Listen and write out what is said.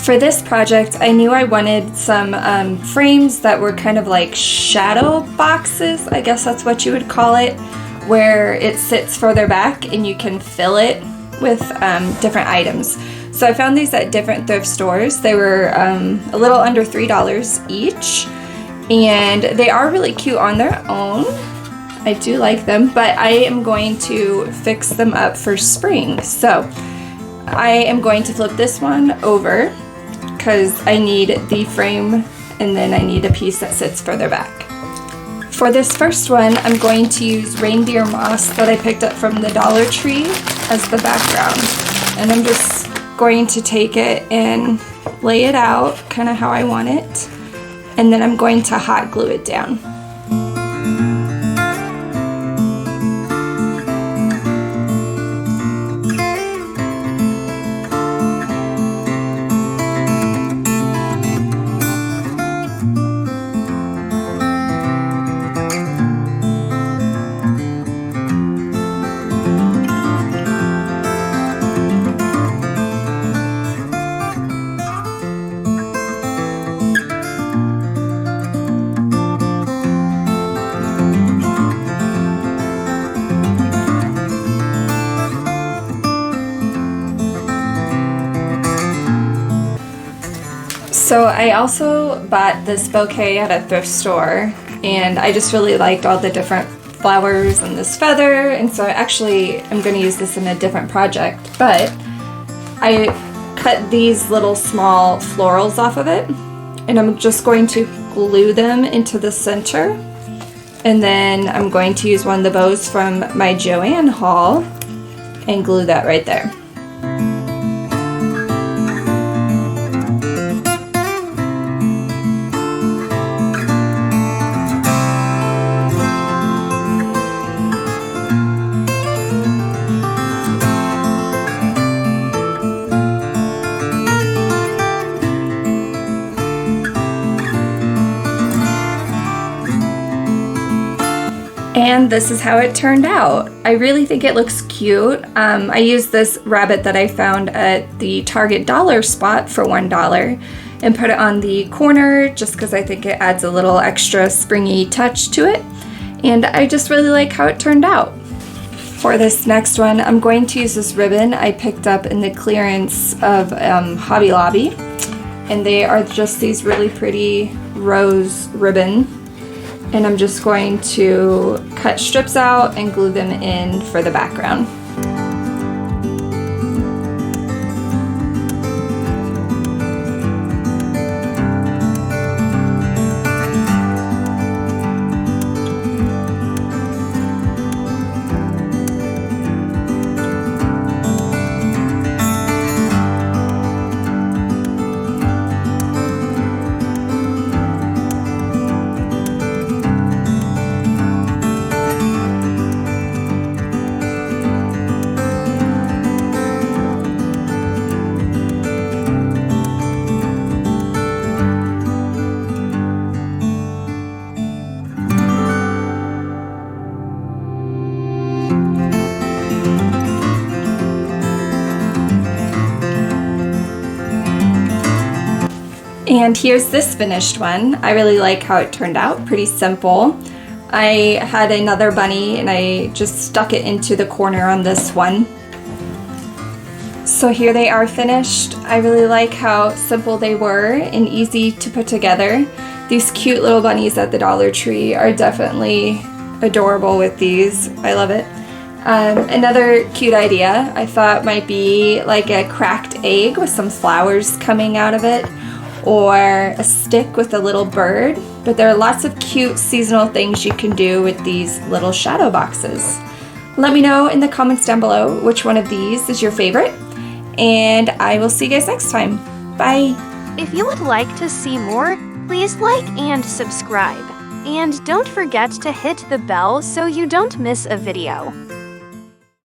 For this project, I knew I wanted some frames that were kind of like shadow boxes, I guess that's what you would call it, where it sits further back and you can fill it with different items. So I found these at different thrift stores. They were a little under $3 each, and they are really cute on their own. I do like them, but I am going to fix them up for spring. So I am going to flip this one over because I need the frame and then I need a piece that sits further back. For this first one, I'm going to use reindeer moss that I picked up from the Dollar Tree as the background. And I'm just going to take it and lay it out kind of how I want it. And then I'm going to hot glue it down. So I also bought this bouquet at a thrift store, and I just really liked all the different flowers and this feather, and so actually I'm going to use this in a different project, but I cut these little small florals off of it, and I'm just going to glue them into the center, and then I'm going to use one of the bows from my Joann haul and glue that right there. And this is how it turned out. I really think it looks cute. I used this rabbit that I found at the Target dollar spot for $1 and put it on the corner just because I think it adds a little extra springy touch to it. And I just really like how it turned out. For this next one, I'm going to use this ribbon I picked up in the clearance of Hobby Lobby. And they are just these really pretty rose ribbon. And I'm just going to cut strips out and glue them in for the background. And here's this finished one. I really like how it turned out, pretty simple. I had another bunny and I just stuck it into the corner on this one. So here they are finished. I really like how simple they were and easy to put together. These cute little bunnies at the Dollar Tree are definitely adorable with these. I love it. Another cute idea I thought might be like a cracked egg with some flowers coming out of it, or a stick with a little bird. But there are lots of cute seasonal things you can do with these little shadow boxes. Let me know in the comments down below which one of these is your favorite, and I will see you guys next time. Bye! If you would like to see more, please like and subscribe. And don't forget to hit the bell so you don't miss a video.